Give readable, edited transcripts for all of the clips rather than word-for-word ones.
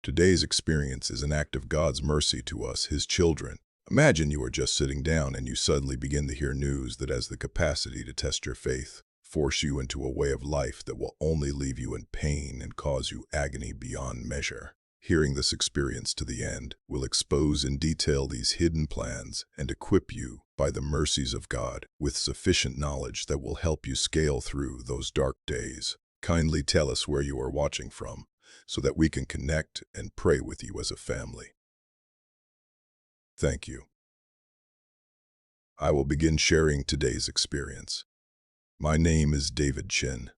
Today's experience is an act of God's mercy to us, His children. Imagine you are just sitting down and you suddenly begin to hear news that has the capacity to test your faith, force you into a way of life that will only leave you in pain and cause you agony beyond measure. Hearing this experience to the end will expose in detail these hidden plans and equip you, by the mercies of God, with sufficient knowledge that will help you scale through those dark days. Kindly tell us where you are watching from, so that we can connect and pray with you as a family. Thank you. I will begin sharing today's experience. My name is David Chin.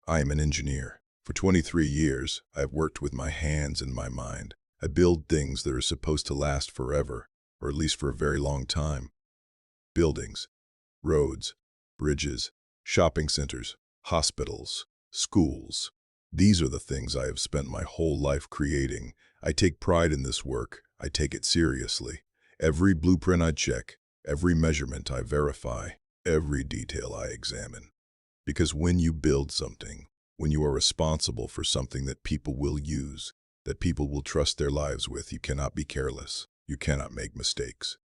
I am an engineer. For 23 years, I have worked with my hands and my mind. I build things that are supposed to last forever, or at least for a very long time. Buildings, roads, bridges, shopping centers, hospitals, schools. These are the things I have spent my whole life creating. I take pride in this work. I take it seriously. Every blueprint I check, every measurement I verify, every detail I examine. Because when you build something, when you are responsible for something that people will use, that people will trust their lives with, you cannot be careless. You cannot make mistakes.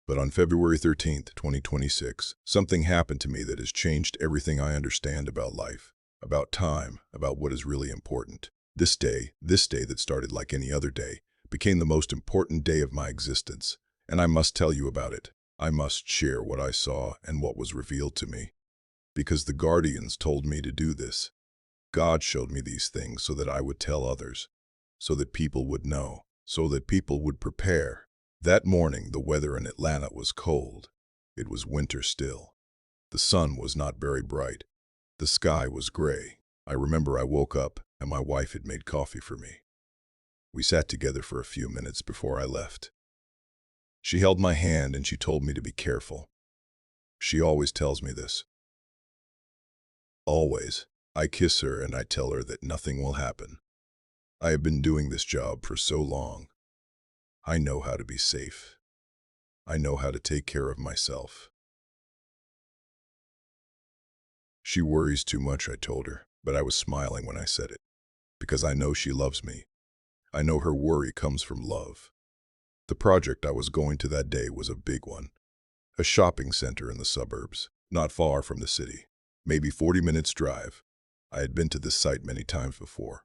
But on February 13th, 2026, something happened to me that has changed everything I understand about life, about time, about what is really important. This day that started like any other day, became the most important day of my existence, and I must tell you about it. I must share what I saw and what was revealed to me. Because the guardians told me to do this. God showed me these things so that I would tell others, so that people would know, so that people would prepare. That morning, the weather in Atlanta was cold. It was winter still. The sun was not very bright. The sky was gray. I remember I woke up and my wife had made coffee for me. We sat together for a few minutes before I left. She held my hand and she told me to be careful. She always tells me this. Always. I kiss her and I tell her that nothing will happen. I have been doing this job for so long. I know how to be safe. I know how to take care of myself. She worries too much, I told her, but I was smiling when I said it, because I know she loves me. I know her worry comes from love. The project I was going to that day was a big one. A shopping center in the suburbs, not far from the city, maybe 40 minutes drive. I had been to this site many times before.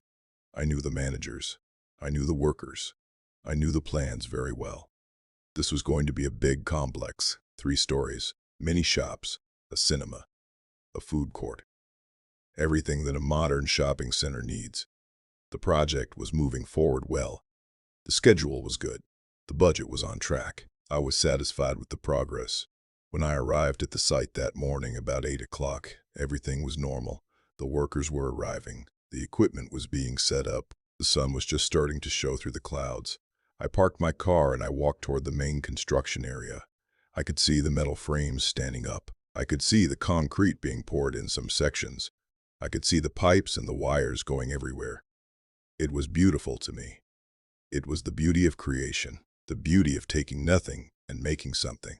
I knew the managers. I knew the workers. I knew the plans very well. This was going to be a big complex, 3 stories, many shops, a cinema, a food court. Everything that a modern shopping center needs. The project was moving forward well. The schedule was good. The budget was on track. I was satisfied with the progress. When I arrived at the site that morning about 8 o'clock, everything was normal. The workers were arriving. The equipment was being set up. The sun was just starting to show through the clouds. I parked my car and I walked toward the main construction area. I could see the metal frames standing up. I could see the concrete being poured in some sections. I could see the pipes and the wires going everywhere. It was beautiful to me. It was the beauty of creation, the beauty of taking nothing and making something.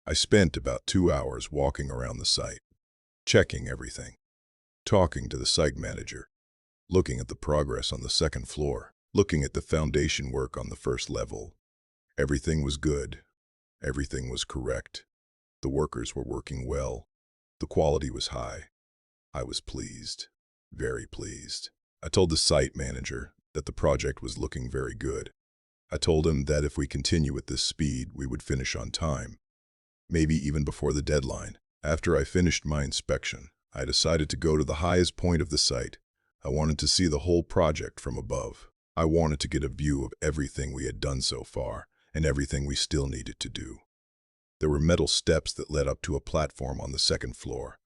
I spent about 2 hours walking around the site, checking everything, talking to the site manager, looking at the progress on the second floor, looking at the foundation work on the first level. Everything was good. Everything was correct. The workers were working well. The quality was high. I was pleased, very pleased. I told the site manager that the project was looking very good. I told him that if we continue at this speed, we would finish on time, maybe even before the deadline. After I finished my inspection, I decided to go to the highest point of the site. I wanted to see the whole project from above. I wanted to get a view of everything we had done so far and everything we still needed to do. There were metal steps that led up to a platform on the second floor.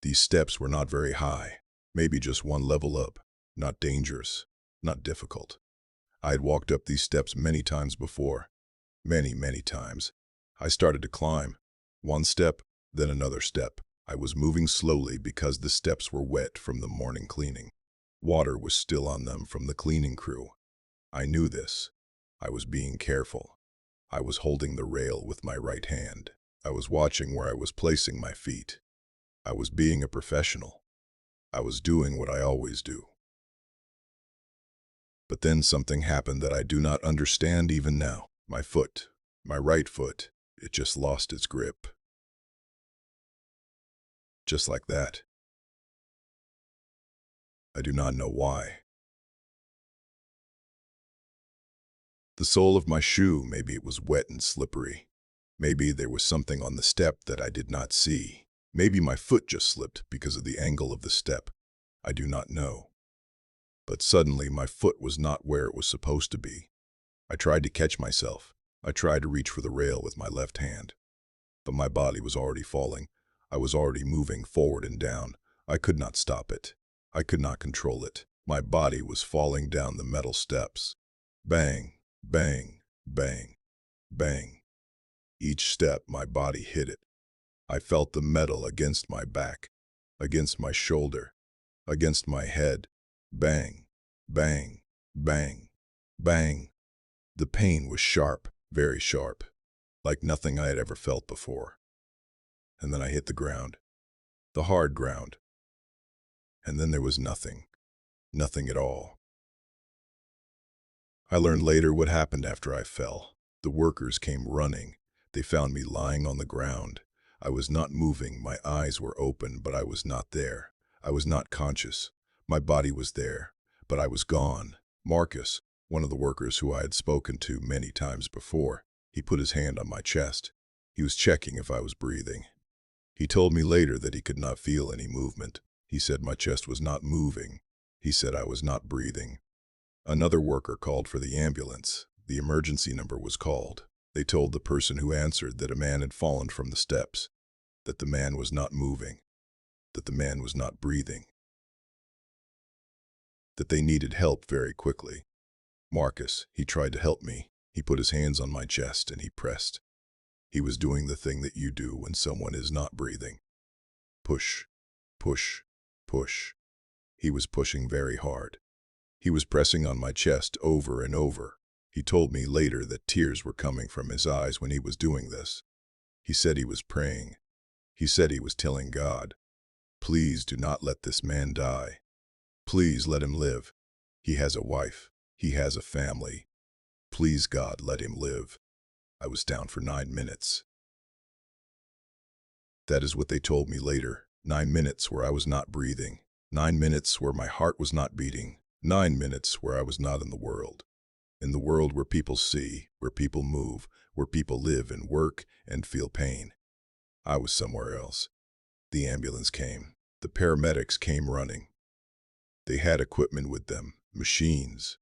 These steps were not very high, maybe just 1 level up, not dangerous, not difficult. I had walked up these steps many times before, many times. I started to climb, 1 step, then another step. I was moving slowly because the steps were wet from the morning cleaning. Water was still on them from the cleaning crew. I knew this. I was being careful. I was holding the rail with my right hand. I was watching where I was placing my feet. I was being a professional. I was doing what I always do. But then something happened that I do not understand even now. My foot, my right foot, it just lost its grip. Just like that. I do not know why. The sole of my shoe, maybe it was wet and slippery. Maybe there was something on the step that I did not see. Maybe my foot just slipped because of the angle of the step. I do not know. But suddenly my foot was not where it was supposed to be. I tried to catch myself. I tried to reach for the rail with my left hand. But my body was already falling. I was already moving forward and down. I could not stop it. I could not control it. My body was falling down the metal steps. Bang, bang, bang, bang. Each step, my body hit it. I felt the metal against my back, against my shoulder, against my head. Bang, bang, bang, bang. The pain was sharp, very sharp, like nothing I had ever felt before. And then I hit the ground, the hard ground. And then there was nothing, nothing at all. I learned later what happened after I fell. The workers came running. They found me lying on the ground. I was not moving. My eyes were open, but I was not there. I was not conscious. My body was there, but I was gone. Marcus, one of the workers who I had spoken to many times before, he put his hand on my chest. He was checking if I was breathing. He told me later that he could not feel any movement. He said my chest was not moving. He said I was not breathing. Another worker called for the ambulance. The emergency number was called. They told the person who answered that a man had fallen from the steps, that the man was not moving, that the man was not breathing, that they needed help very quickly. Marcus, he tried to help me. He put his hands on my chest and he pressed. He was doing the thing that you do when someone is not breathing. Push, push, push. He was pushing very hard. He was pressing on my chest over and over. He told me later that tears were coming from his eyes when he was doing this. He said he was praying. He said he was telling God, please do not let this man die. Please let him live. He has a wife. He has a family. Please, God, let him live. I was down for 9 minutes. That is what they told me later. 9 minutes where I was not breathing. 9 minutes where my heart was not beating. 9 minutes where I was not in the world. In the world where people see, where people move, where people live and work and feel pain. I was somewhere else. The ambulance came. The paramedics came running. They had equipment with them, machines.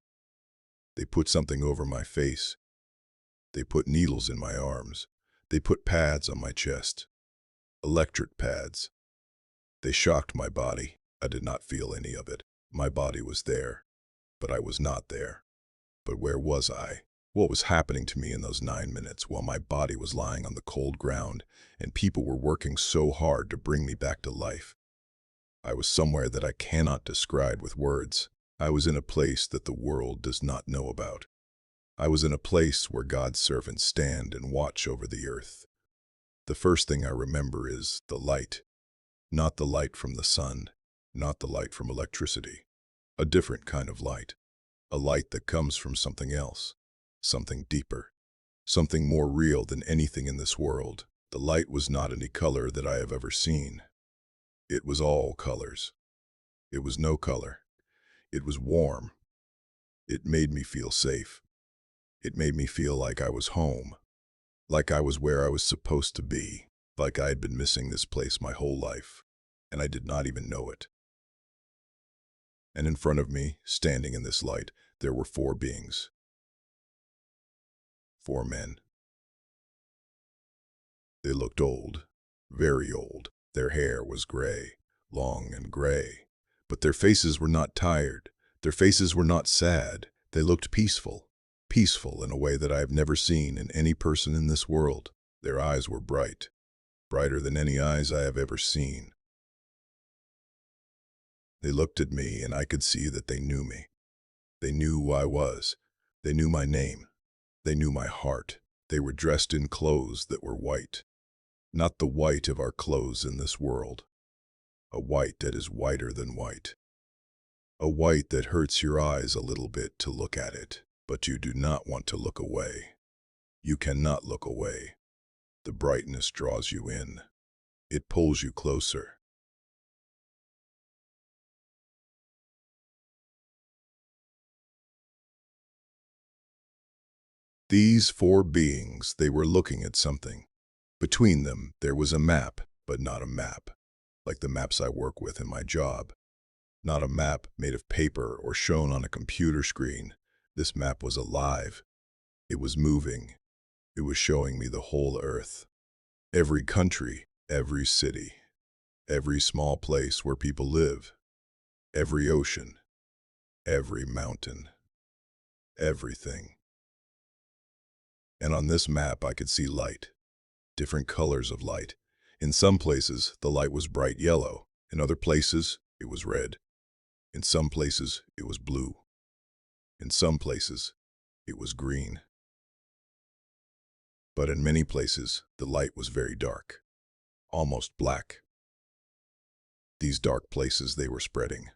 They put something over my face. They put needles in my arms. They put pads on my chest. Electric pads. They shocked my body. I did not feel any of it. My body was there, but I was not there. But where was I? What was happening to me in those 9 minutes while my body was lying on the cold ground and people were working so hard to bring me back to life? I was somewhere that I cannot describe with words. I was in a place that the world does not know about. I was in a place where God's servants stand and watch over the earth. The first thing I remember is the light. Not the light from the sun, not the light from electricity. A different kind of light. A light that comes from something else, something deeper, something more real than anything in this world. The light was not any color that I have ever seen. It was all colors. It was no color. It was warm. It made me feel safe. It made me feel like I was home, like I was where I was supposed to be, like I had been missing this place my whole life, and I did not even know it. And in front of me, standing in this light, there were 4 beings. 4 men. They looked old, very old. Their hair was gray, long and gray. But their faces were not tired. Their faces were not sad. They looked peaceful, peaceful in a way that I have never seen in any person in this world. Their eyes were bright, brighter than any eyes I have ever seen. They looked at me and I could see that they knew me. They knew who I was. They knew my name. They knew my heart. They were dressed in clothes that were white. Not the white of our clothes in this world. A white that is whiter than white. A white that hurts your eyes a little bit to look at it, but you do not want to look away. You cannot look away. The brightness draws you in. It pulls you closer. These four beings, they were looking at something. Between them, there was a map, but not a map, like the maps I work with in my job. Not a map made of paper or shown on a computer screen. This map was alive. It was moving. It was showing me the whole earth. Every country, every city, every small place where people live, every ocean, every mountain, everything. And on this map I could see light, different colors of light. In some places, the light was bright yellow. In other places, it was red. In some places, it was blue. In some places, it was green. But in many places, the light was very dark, almost black. These dark places, they were spreading,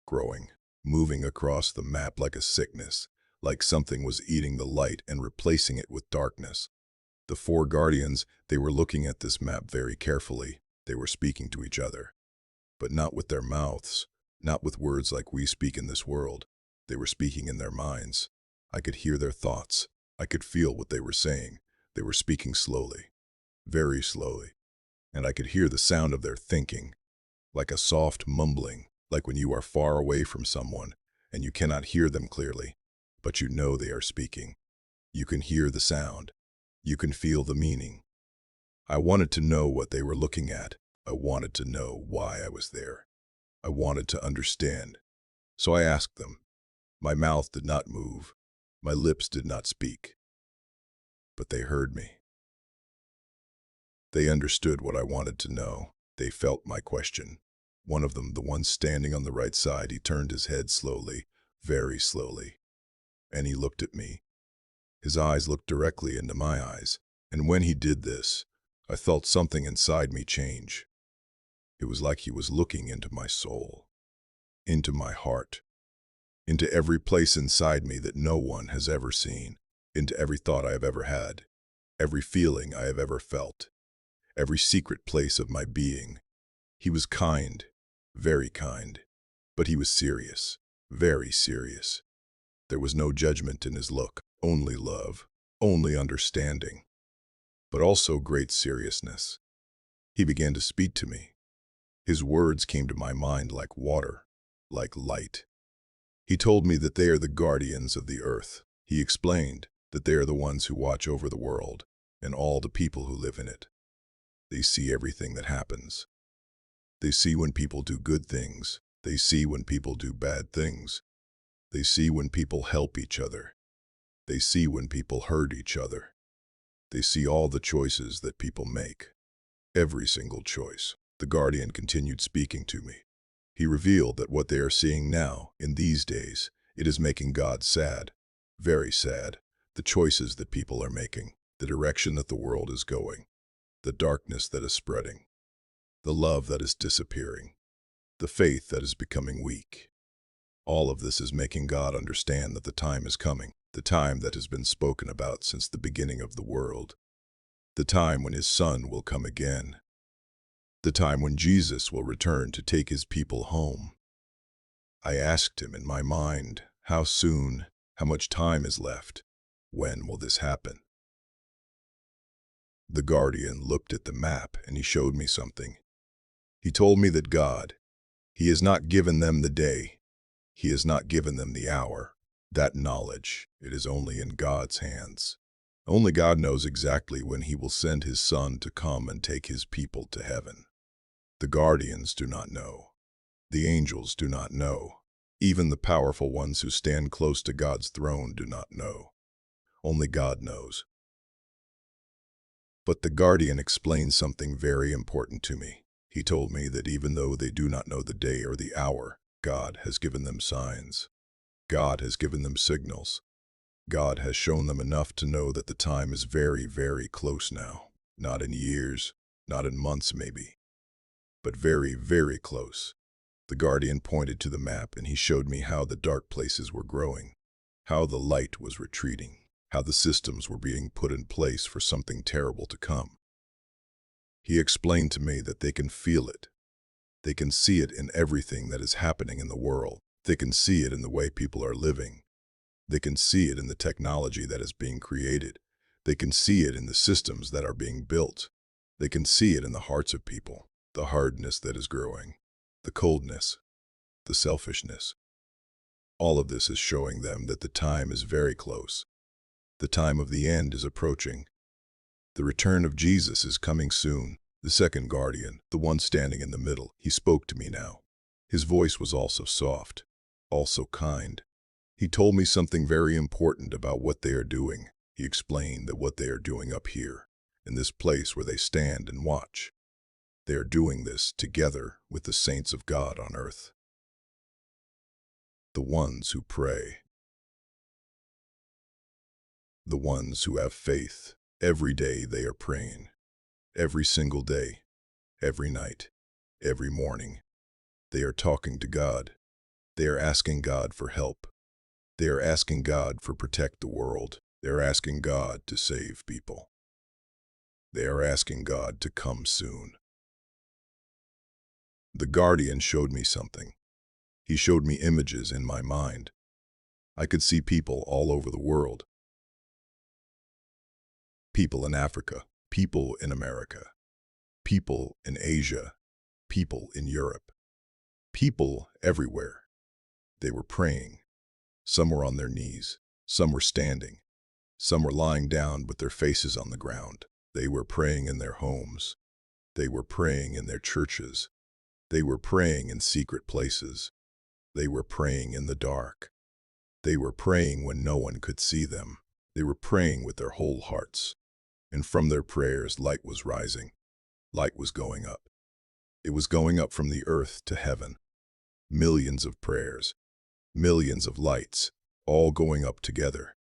growing, moving across the map like a sickness, like something was eating the light and replacing it with darkness. The four guardians, they were looking at this map very carefully. They were speaking to each other, but not with their mouths, not with words like we speak in this world. They were speaking in their minds. I could hear their thoughts. I could feel what they were saying. They were speaking slowly, very slowly, and I could hear the sound of their thinking, like a soft mumbling, like when you are far away from someone and you cannot hear them clearly, but you know they are speaking. You can hear the sound. You can feel the meaning. I wanted to know what they were looking at. I wanted to know why I was there. I wanted to understand. So I asked them. My mouth did not move. My lips did not speak. But they heard me. They understood what I wanted to know. They felt my question. One of them, the one standing on the right side, he turned his head slowly, very slowly, and he looked at me. His eyes looked directly into my eyes, and when he did this, I felt something inside me change. It was like he was looking into my soul, into my heart, into every place inside me that no one has ever seen, into every thought I have ever had, every feeling I have ever felt, every secret place of my being. He was kind, very kind, but he was serious, very serious. There was no judgment in his look, only love, only understanding, but also great seriousness. He began to speak to me. His words came to my mind like water, like light. He told me that they are the guardians of the earth. He explained that they are the ones who watch over the world and all the people who live in it. They see everything that happens. They see when people do good things. They see when people do bad things. They see when people help each other. They see when people hurt each other. They see all the choices that people make. Every single choice. The guardian continued speaking to me. He revealed that what they are seeing now, in these days, it is making God sad, very sad. The choices that people are making, the direction that the world is going, the darkness that is spreading, the love that is disappearing, the faith that is becoming weak. All of this is making God understand that the time is coming, the time that has been spoken about since the beginning of the world, the time when his Son will come again, the time when Jesus will return to take his people home. I asked him in my mind, how soon, how much time is left? When will this happen? The guardian looked at the map and he showed me something. He told me that God, he has not given them the day. He has not given them the hour. That knowledge, it is only in God's hands. Only God knows exactly when he will send his Son to come and take his people to heaven. The guardians do not know. The angels do not know. Even the powerful ones who stand close to God's throne do not know. Only God knows. But the guardian explained something very important to me. He told me that even though they do not know the day or the hour, God has given them signs. God has given them signals. God has shown them enough to know that the time is very, very close now. Not in years, not in months maybe, but very, very close. The guardian pointed to the map and he showed me how the dark places were growing, how the light was retreating, how the systems were being put in place for something terrible to come. He explained to me that they can feel it. They can see it in everything that is happening in the world. They can see it in the way people are living. They can see it in the technology that is being created. They can see it in the systems that are being built. They can see it in the hearts of people, the hardness that is growing, the coldness, the selfishness. All of this is showing them that the time is very close. The time of the end is approaching. The return of Jesus is coming soon. The second guardian, the one standing in the middle, he spoke to me now. His voice was also soft, also kind. He told me something very important about what they are doing. He explained that what they are doing up here, in this place where they stand and watch, they are doing this together with the saints of God on earth. The ones who pray. The ones who have faith. Every day they are praying. Every single day. Every night. Every morning. They are talking to God. They are asking God for help. They are asking God for protect the world. They are asking God to save people. They are asking God to come soon. The guardian showed me something. He showed me images in my mind. I could see people all over the world. People in Africa, people in America, people in Asia, people in Europe, people everywhere. They were praying. Some were on their knees, some were standing, some were lying down with their faces on the ground. They were praying in their homes. They were praying in their churches. They were praying in secret places. They were praying in the dark. They were praying when no one could see them. They were praying with their whole hearts. And from their prayers, light was rising. Light was going up. It was going up from the earth to heaven. Millions of prayers, millions of lights, all going up together.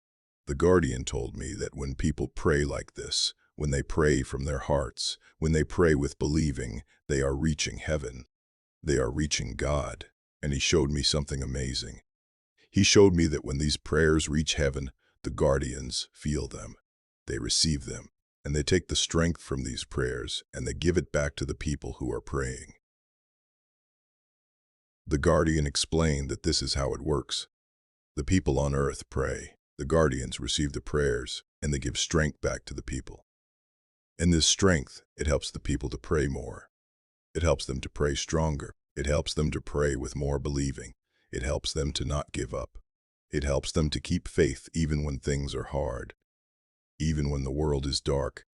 The guardian told me that when people pray like this, when they pray from their hearts, when they pray with believing, they are reaching heaven. They are reaching God. And he showed me something amazing. He showed me that when these prayers reach heaven, the guardians feel them. They receive them. And they take the strength from these prayers and they give it back to the people who are praying. The guardian explained that this is how it works. The people on earth pray. The guardians receive the prayers and they give strength back to the people. And this strength, it helps the people to pray more. It helps them to pray stronger. It helps them to pray with more believing. It helps them to not give up. It helps them to keep faith even when things are hard. Even when the world is dark,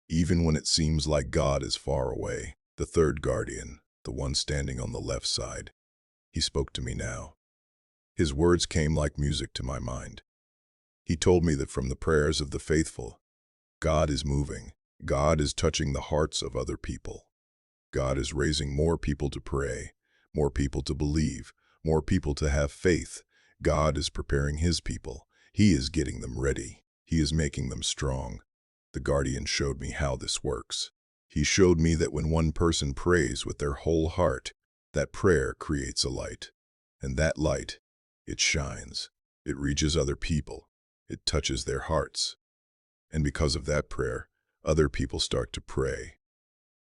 even when it seems like God is far away. The third guardian, the one standing on the left side, he spoke to me now. His words came like music to my mind. He told me that from the prayers of the faithful, God is moving. God is touching the hearts of other people. God is raising more people to pray, more people to believe, more people to have faith. God is preparing his people. He is getting them ready. He is making them strong. The guardian showed me how this works. He showed me that when one person prays with their whole heart, that prayer creates a light. And that light, it shines. It reaches other people. It touches their hearts. And because of that prayer, other people start to pray.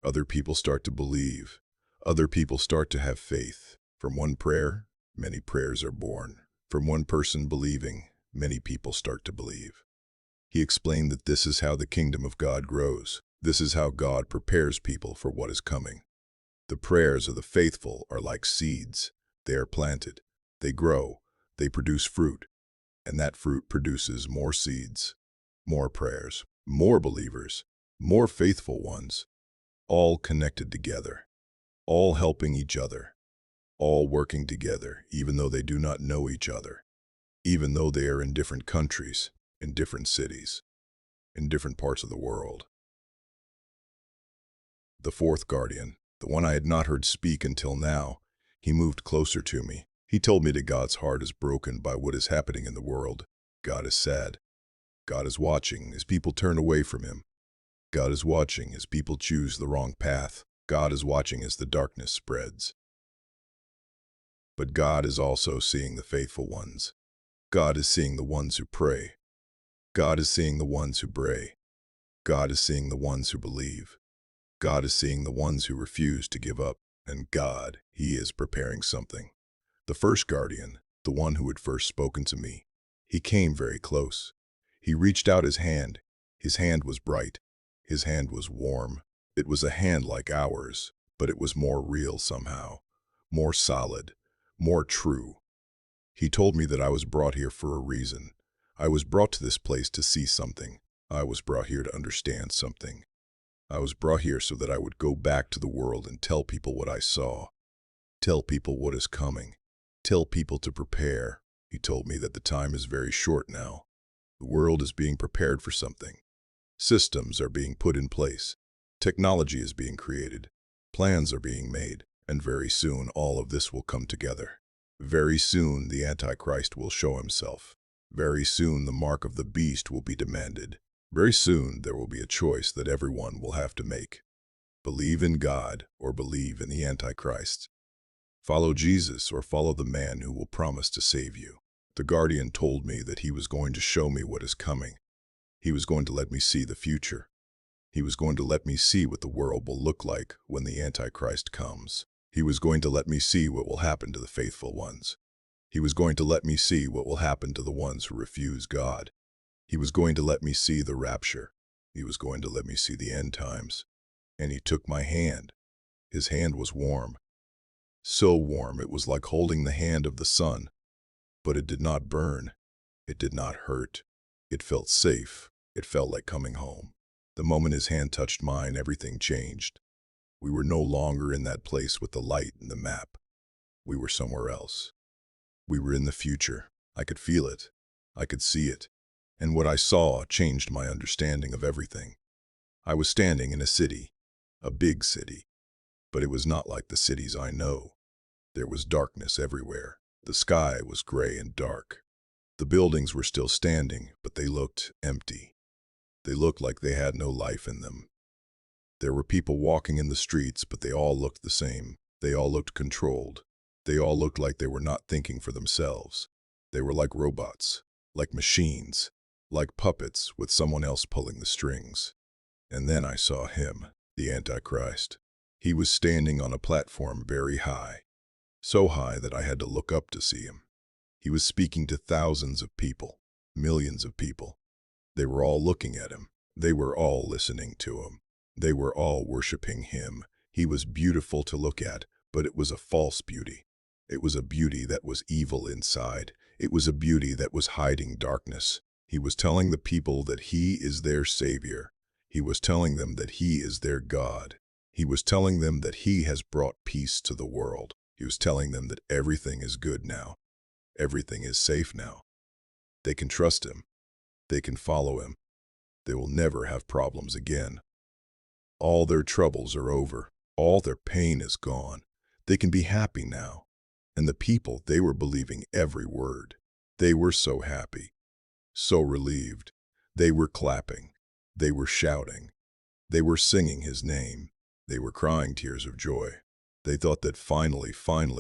Other people start to believe. Other people start to have faith. From one prayer, many prayers are born. From one person believing, many people start to believe. He explained that this is how the kingdom of God grows. This is how God prepares people for what is coming. The prayers of the faithful are like seeds. They are planted. They grow. They produce fruit. And that fruit produces more seeds, more prayers, more believers, more faithful ones, all connected together, all helping each other, all working together, even though they do not know each other, even though they are in different countries, in different cities, in different parts of the world. The fourth guardian, the one I had not heard speak until now, he moved closer to me. He told me that God's heart is broken by what is happening in the world. God is sad. God is watching as people turn away from him. God is watching as people choose the wrong path. God is watching as the darkness spreads. But God is also seeing the faithful ones. God is seeing the ones who pray. God is seeing the ones who pray. God is seeing the ones who believe. God is seeing the ones who refuse to give up. And God, He is preparing something. The first guardian, the one who had first spoken to me, he came very close. He reached out his hand. His hand was bright. His hand was warm. It was a hand like ours, but it was more real somehow, more solid, more true. He told me that I was brought here for a reason. I was brought to this place to see something. I was brought here to understand something. I was brought here so that I would go back to the world and tell people what I saw. Tell people what is coming. Tell people to prepare. He told me that the time is very short now. The world is being prepared for something. Systems are being put in place. Technology is being created. Plans are being made. And very soon all of this will come together. Very soon the Antichrist will show himself. Very soon the mark of the beast will be demanded. Very soon there will be a choice that everyone will have to make. Believe in God or believe in the Antichrist. Follow Jesus or follow the man who will promise to save you. The guardian told me that he was going to show me what is coming. He was going to let me see the future. He was going to let me see what the world will look like when the Antichrist comes. He was going to let me see what will happen to the faithful ones. He was going to let me see what will happen to the ones who refuse God. He was going to let me see the rapture. He was going to let me see the end times. And he took my hand. His hand was warm. So warm it was like holding the hand of the sun. But it did not burn. It did not hurt. It felt safe. It felt like coming home. The moment his hand touched mine, everything changed. We were no longer in that place with the light and the map. We were somewhere else. We were in the future. I could feel it. I could see it. And what I saw changed my understanding of everything. I was standing in a city, a big city, but it was not like the cities I know. There was darkness everywhere. The sky was gray and dark. The buildings were still standing, but they looked empty. They looked like they had no life in them. There were people walking in the streets, but they all looked the same. They all looked controlled. They all looked like they were not thinking for themselves. They were like robots, like machines, like puppets with someone else pulling the strings. And then I saw him, the Antichrist. He was standing on a platform very high, so high that I had to look up to see him. He was speaking to thousands of people, millions of people. They were all looking at him. They were all listening to him. They were all worshiping him. He was beautiful to look at, but it was a false beauty. It was a beauty that was evil inside. It was a beauty that was hiding darkness. He was telling the people that he is their savior. He was telling them that he is their God. He was telling them that he has brought peace to the world. He was telling them that everything is good now. Everything is safe now. They can trust him. They can follow him. They will never have problems again. All their troubles are over. All their pain is gone. They can be happy now. And the people, they were believing every word. They were so happy, so relieved. They were clapping. They were shouting. They were singing his name. They were crying tears of joy. They thought that finally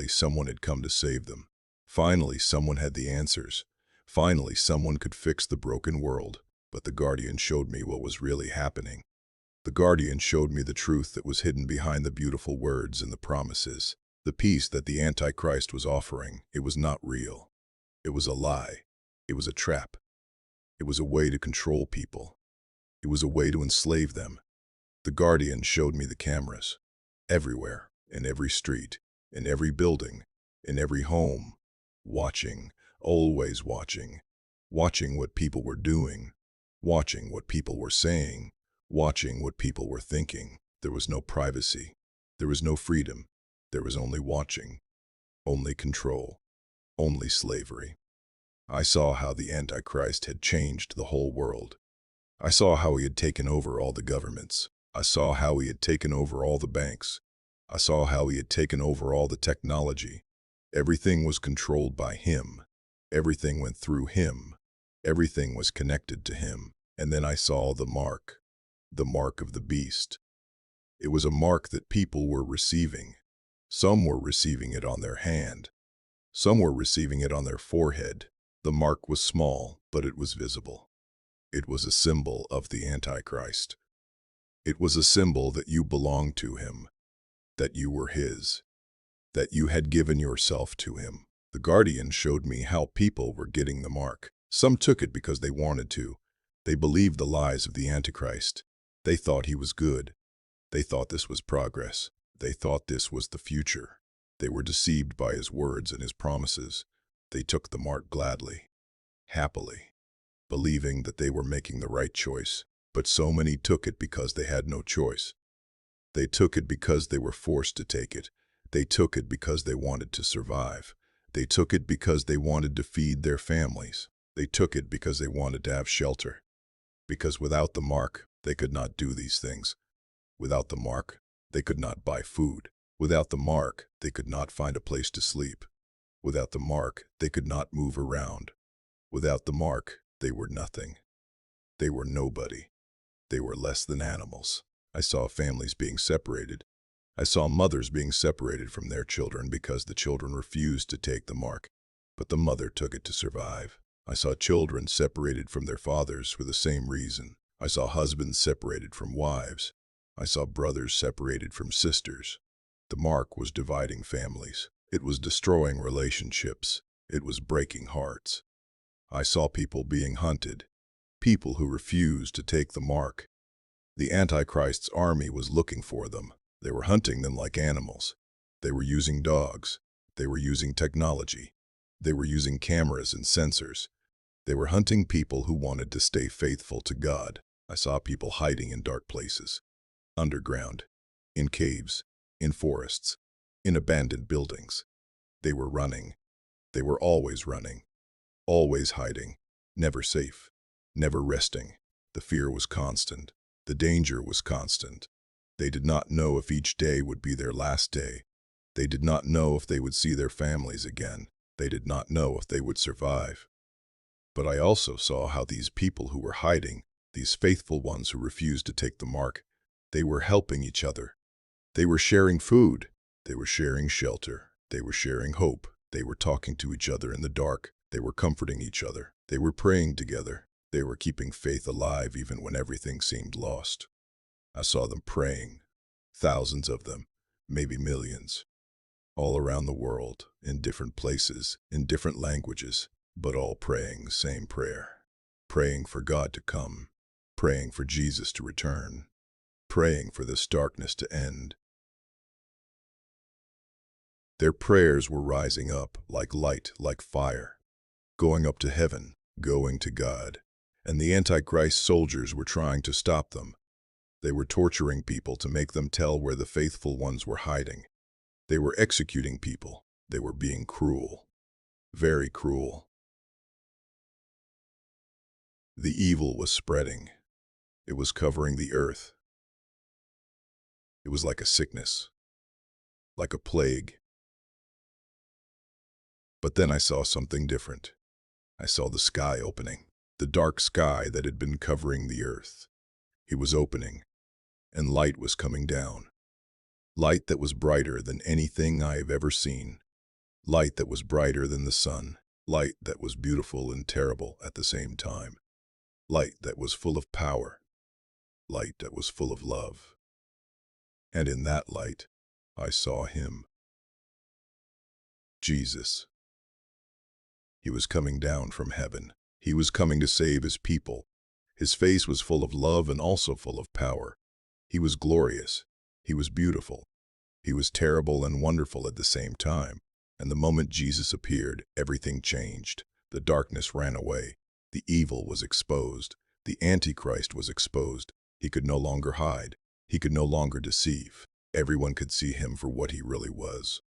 someone had come to save them. Finally someone had the answers. Finally someone could fix the broken world. But the guardian showed me what was really happening. The guardian showed me the truth that was hidden behind the beautiful words and the promises. The peace that the Antichrist was offering, it was not real. It was a lie. It was a trap. It was a way to control people. It was a way to enslave them. The guardian showed me the cameras. Everywhere, in every street, in every building, in every home. Watching, always watching. Watching what people were doing. Watching what people were saying. Watching what people were thinking. There was no privacy. There was no freedom. There was only watching. Only control. Only slavery. I saw how the Antichrist had changed the whole world. I saw how he had taken over all the governments. I saw how he had taken over all the banks. I saw how he had taken over all the technology. Everything was controlled by him. Everything went through him. Everything was connected to him. And then I saw the mark of the beast. It was a mark that people were receiving. Some were receiving it on their hand. Some were receiving it on their forehead. The mark was small, but it was visible. It was a symbol of the Antichrist. It was a symbol that you belonged to him, that you were his, that you had given yourself to him. The Guardian showed me how people were getting the mark. Some took it because they wanted to. They believed the lies of the Antichrist. They thought he was good. They thought this was progress. They thought this was the future. They were deceived by his words and his promises. They took the mark gladly, happily, believing that they were making the right choice. But so many took it because they had no choice. They took it because they were forced to take it. They took it because they wanted to survive. They took it because they wanted to feed their families. They took it because they wanted to have shelter. Because without the mark, they could not do these things. Without the mark, they could not buy food. Without the mark, they could not find a place to sleep. Without the mark, they could not move around. Without the mark, they were nothing. They were nobody. They were less than animals. I saw families being separated. I saw mothers being separated from their children because the children refused to take the mark, but the mother took it to survive. I saw children separated from their fathers for the same reason. I saw husbands separated from wives. I saw brothers separated from sisters. The mark was dividing families. It was destroying relationships. It was breaking hearts. I saw people being hunted, people who refused to take the mark. The Antichrist's army was looking for them. They were hunting them like animals. They were using dogs. They were using technology. They were using cameras and sensors. They were hunting people who wanted to stay faithful to God. I saw people hiding in dark places, underground, in caves, in forests, in abandoned buildings. They were running. They were always running, always hiding, never safe, never resting. The fear was constant. The danger was constant. They did not know if each day would be their last day. They did not know if they would see their families again. They did not know if they would survive. But I also saw how these people who were hiding, these faithful ones who refused to take the mark, they were helping each other. They were sharing food. They were sharing shelter. They were sharing hope. They were talking to each other in the dark. They were comforting each other. They were praying together. They were keeping faith alive even when everything seemed lost. I saw them praying, thousands of them, maybe millions, all around the world, in different places, in different languages, but all praying the same prayer. Praying for God to come, praying for Jesus to return, praying for this darkness to end. Their prayers were rising up like light, like fire, going up to heaven, going to God. And the Antichrist soldiers were trying to stop them. They were torturing people to make them tell where the faithful ones were hiding. They were executing people. They were being cruel, very cruel. The evil was spreading. It was covering the earth. It was like a sickness, like a plague. But then I saw something different. I saw the sky opening, the dark sky that had been covering the earth. It was opening, and light was coming down. Light that was brighter than anything I have ever seen. Light that was brighter than the sun. Light that was beautiful and terrible at the same time. Light that was full of power. Light that was full of love. And in that light, I saw him. Jesus. He was coming down from heaven. He was coming to save his people. His face was full of love and also full of power. He was glorious. He was beautiful. He was terrible and wonderful at the same time. And the moment Jesus appeared, everything changed. The darkness ran away. The evil was exposed. The Antichrist was exposed. He could no longer hide. He could no longer deceive. Everyone could see him for what he really was.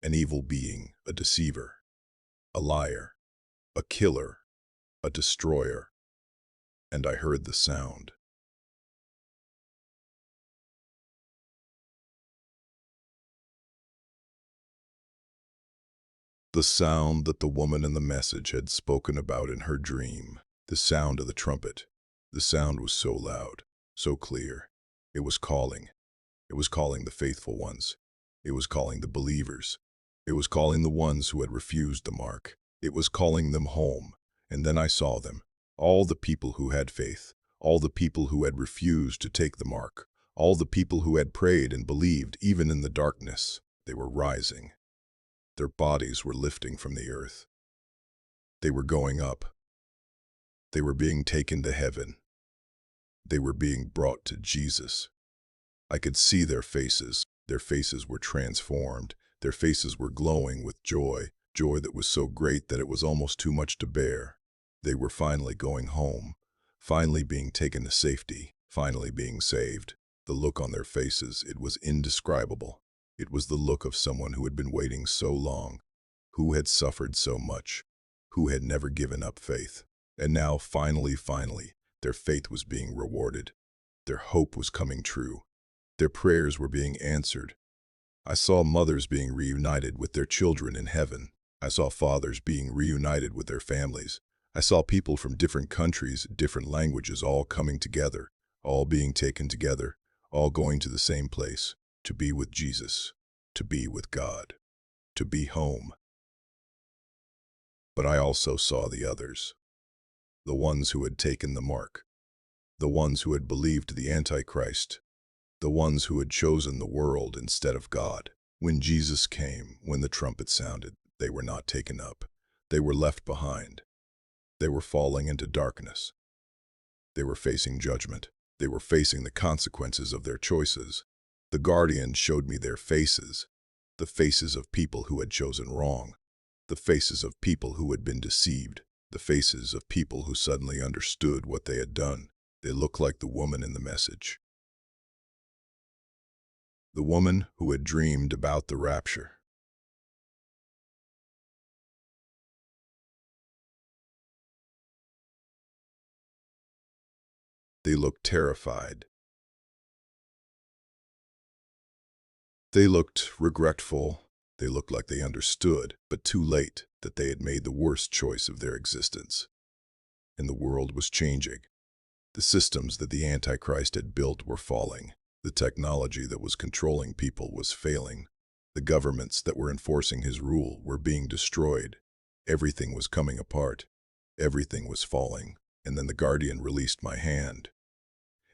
An evil being, a deceiver, a liar, a killer, a destroyer. And I heard the sound. The sound that the woman in the message had spoken about in her dream. The sound of the trumpet. The sound was so loud, so clear. It was calling. It was calling the faithful ones. It was calling the believers. It was calling the ones who had refused the mark. It was calling them home. And then I saw them. All the people who had faith. All the people who had refused to take the mark. All the people who had prayed and believed even in the darkness. They were rising. Their bodies were lifting from the earth. They were going up. They were being taken to heaven. They were being brought to Jesus. I could see their faces. Their faces were transformed. Their faces were glowing with joy, joy that was so great that it was almost too much to bear. They were finally going home, finally being taken to safety, finally being saved. The look on their faces, it was indescribable. It was the look of someone who had been waiting so long, who had suffered so much, who had never given up faith. And now, finally, their faith was being rewarded. Their hope was coming true. Their prayers were being answered. I saw mothers being reunited with their children in heaven. I saw fathers being reunited with their families. I saw people from different countries, different languages, all coming together, all being taken together, all going to the same place, to be with Jesus, to be with God, to be home. But I also saw the others, the ones who had taken the mark, the ones who had believed the Antichrist, the ones who had chosen the world instead of God. When Jesus came, when the trumpet sounded, they were not taken up. They were left behind. They were falling into darkness. They were facing judgment. They were facing the consequences of their choices. The guardian showed me their faces, the faces of people who had chosen wrong, the faces of people who had been deceived, the faces of people who suddenly understood what they had done. They looked like the woman in the message. The woman who had dreamed about the rapture. They looked terrified. They looked regretful. They looked like they understood, but too late, that they had made the worst choice of their existence. And the world was changing. The systems that the Antichrist had built were falling. The technology that was controlling people was failing. The governments that were enforcing his rule were being destroyed. Everything was coming apart. Everything was falling. And then the guardian released my hand.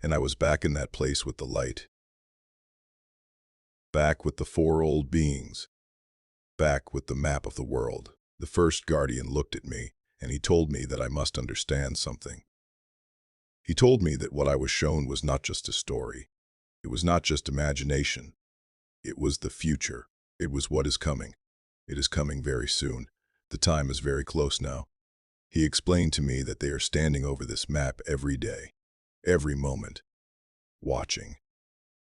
And I was back in that place with the light. Back with the four old beings. Back with the map of the world. The first guardian looked at me, and he told me that I must understand something. He told me that what I was shown was not just a story. It was not just imagination. It was the future. It was what is coming. It is coming very soon. The time is very close now. He explained to me that they are standing over this map every day, every moment, watching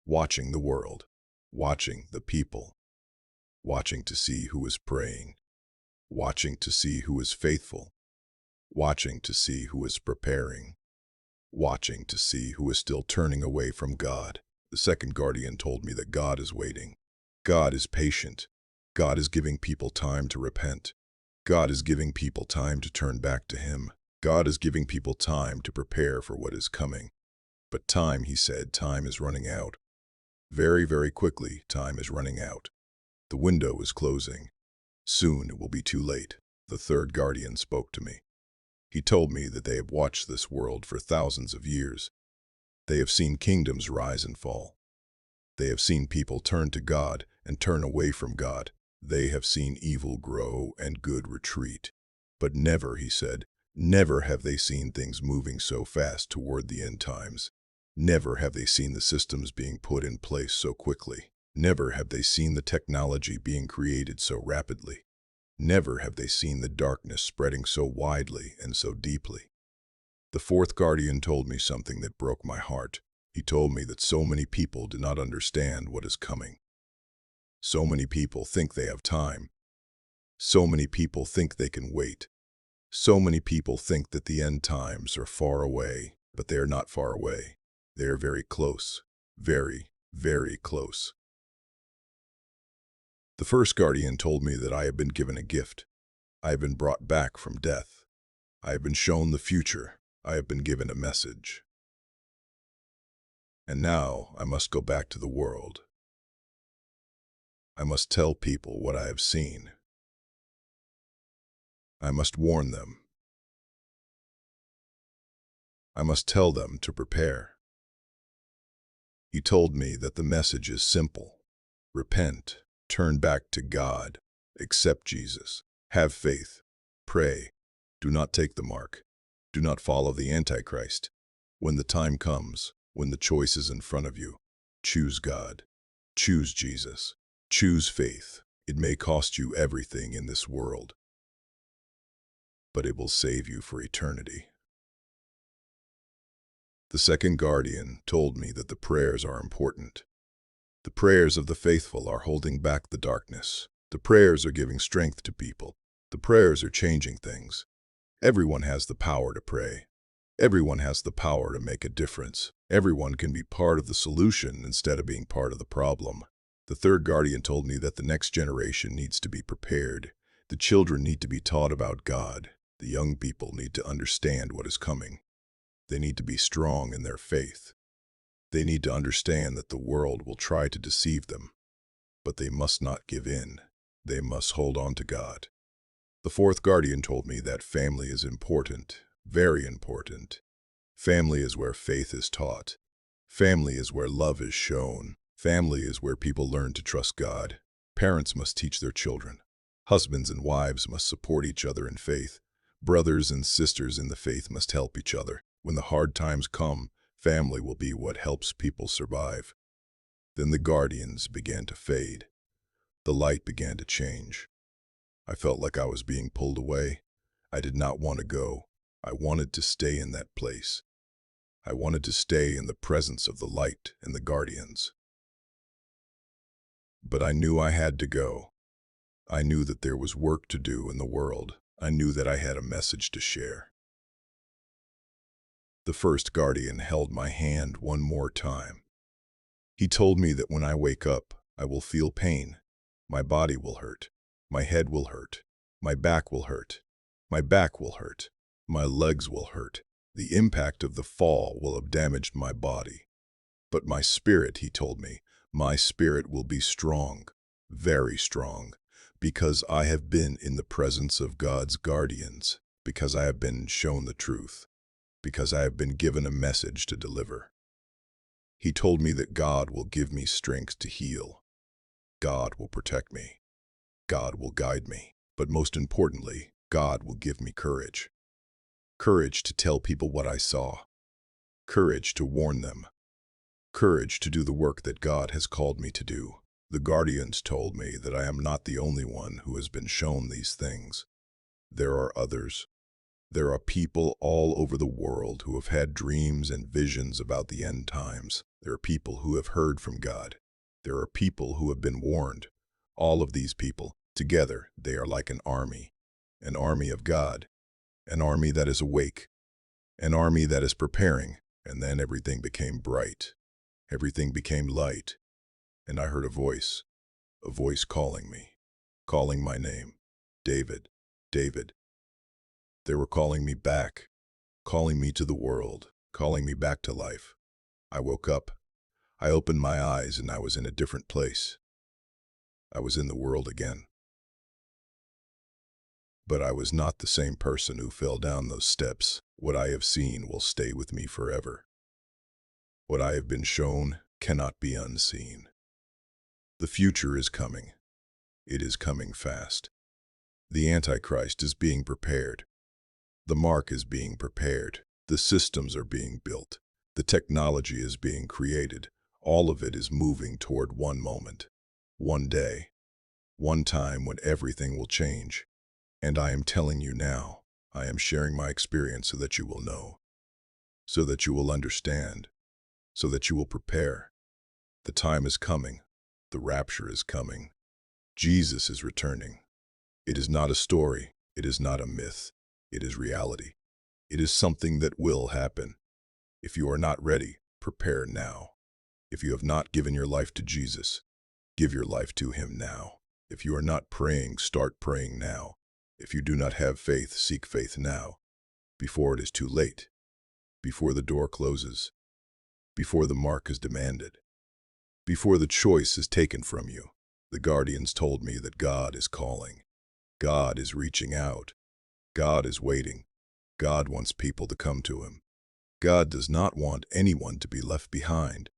the world, watching the people, watching to see who is praying, watching to see who is faithful, watching to see who is preparing, watching to see who is still turning away from God. The second guardian told me that God is waiting. God is patient. God is giving people time to repent. God is giving people time to turn back to Him. God is giving people time to prepare for what is coming. But time, he said, time is running out. Very, very quickly, time is running out. The window is closing. Soon it will be too late. The third guardian spoke to me. He told me that they have watched this world for thousands of years. They have seen kingdoms rise and fall. They have seen people turn to God and turn away from God. They have seen evil grow and good retreat. But never, he said, never have they seen things moving so fast toward the end times. Never have they seen the systems being put in place so quickly. Never have they seen the technology being created so rapidly. Never have they seen the darkness spreading so widely and so deeply. The fourth guardian told me something that broke my heart. He told me that so many people do not understand what is coming. So many people think they have time. So many people think they can wait. So many people think that the end times are far away, but they are not far away. They are very close. Very, very close. The first guardian told me that I have been given a gift. I have been brought back from death. I have been shown the future. I have been given a message. And now I must go back to the world. I must tell people what I have seen. I must warn them. I must tell them to prepare. He told me that the message is simple. Repent, turn back to God, accept Jesus, have faith, pray, do not take the mark, do not follow the Antichrist. When the time comes, when the choice is in front of you, choose God, choose Jesus, choose faith. It may cost you everything in this world, but it will save you for eternity. The second guardian told me that the prayers are important. The prayers of the faithful are holding back the darkness. The prayers are giving strength to people. The prayers are changing things. Everyone has the power to pray. Everyone has the power to make a difference. Everyone can be part of the solution instead of being part of the problem. The third guardian told me that the next generation needs to be prepared. The children need to be taught about God. The young people need to understand what is coming. They need to be strong in their faith. They need to understand that the world will try to deceive them, but they must not give in. They must hold on to God. The fourth guardian told me that family is important, very important. Family is where faith is taught. Family is where love is shown. Family is where people learn to trust God. Parents must teach their children. Husbands and wives must support each other in faith. Brothers and sisters in the faith must help each other. When the hard times come, family will be what helps people survive. Then the guardians began to fade. The light began to change. I felt like I was being pulled away. I did not want to go. I wanted to stay in that place. I wanted to stay in the presence of the light and the guardians. But I knew I had to go. I knew that there was work to do in the world. I knew that I had a message to share. The first guardian held my hand one more time. He told me that when I wake up, I will feel pain. My body will hurt. My head will hurt. My back will hurt. My back will hurt. My legs will hurt. The impact of the fall will have damaged my body. But my spirit, he told me, my spirit will be strong, very strong, because I have been in the presence of God's guardians, because I have been shown the truth, because I have been given a message to deliver. He told me that God will give me strength to heal. God will protect me. God will guide me. But most importantly, God will give me courage. Courage to tell people what I saw. Courage to warn them. Courage to do the work that God has called me to do. The guardians told me that I am not the only one who has been shown these things. There are others. There are people all over the world who have had dreams and visions about the end times. There are people who have heard from God. There are people who have been warned. All of these people, together, they are like an army of God, an army that is awake, an army that is preparing. And then everything became bright. Everything became light. And I heard a voice calling me, calling my name, David, David. They were calling me back, calling me to the world, calling me back to life. I woke up. I opened my eyes and I was in a different place. I was in the world again. But I was not the same person who fell down those steps. What I have seen will stay with me forever. What I have been shown cannot be unseen. The future is coming. It is coming fast. The Antichrist is being prepared. The mark is being prepared. The systems are being built. The technology is being created. All of it is moving toward one moment, one day, one time when everything will change. And I am telling you now, I am sharing my experience so that you will know, so that you will understand, so that you will prepare. The time is coming. The rapture is coming. Jesus is returning. It is not a story. It is not a myth. It is reality. It is something that will happen. If you are not ready, prepare now. If you have not given your life to Jesus, give your life to him now. If you are not praying, start praying now. If you do not have faith, seek faith now, before it is too late, before the door closes, before the mark is demanded, before the choice is taken from you. The guardians told me that God is calling. God is reaching out. God is waiting. God wants people to come to him. God does not want anyone to be left behind.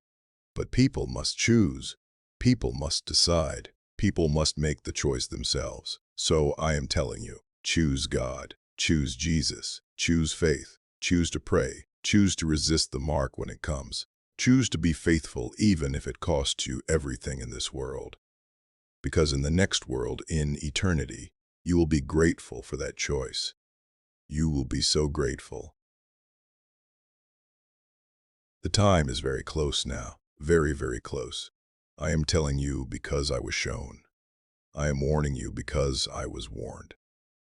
But people must choose. People must decide. People must make the choice themselves. So I am telling you, choose God. Choose Jesus. Choose faith. Choose to pray. Choose to resist the mark when it comes. Choose to be faithful even if it costs you everything in this world. Because in the next world, in eternity, you will be grateful for that choice. You will be so grateful. The time is very close now. Very, very close. I am telling you because I was shown. I am warning you because I was warned.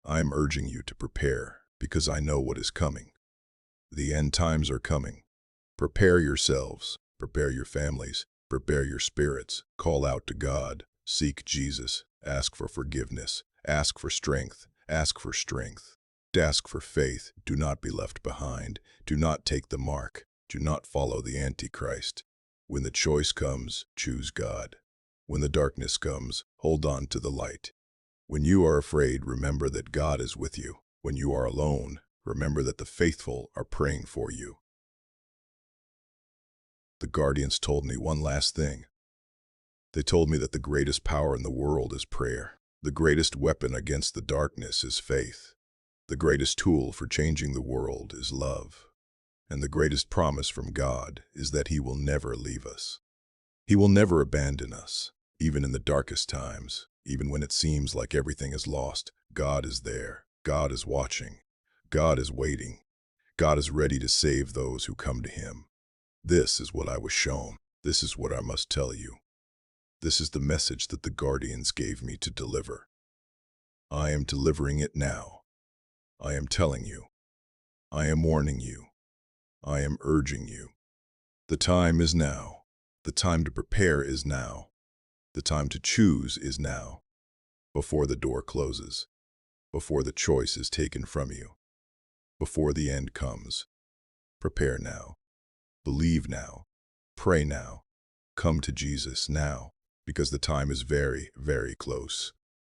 I am urging you to prepare because I know what is coming. The end times are coming. Prepare yourselves. Prepare your families. Prepare your spirits. Call out to God. Seek Jesus. Ask for forgiveness. Ask for strength. Ask for strength. Ask for faith. Do not be left behind. Do not take the mark. Do not follow the Antichrist. When the choice comes, choose God. When the darkness comes, hold on to the light. When you are afraid, remember that God is with you. When you are alone, remember that the faithful are praying for you. The guardians told me one last thing. They told me that the greatest power in the world is prayer. The greatest weapon against the darkness is faith. The greatest tool for changing the world is love. And the greatest promise from God is that He will never leave us. He will never abandon us, even in the darkest times, even when it seems like everything is lost. God is there. God is watching. God is waiting. God is ready to save those who come to Him. This is what I was shown. This is what I must tell you. This is the message that the guardians gave me to deliver. I am delivering it now. I am telling you. I am warning you. I am urging you. The time is now. The time to prepare is now. The time to choose is now. Before the door closes. Before the choice is taken from you. Before the end comes. Prepare now. Believe now. Pray now. Come to Jesus now, because the time is very, very close.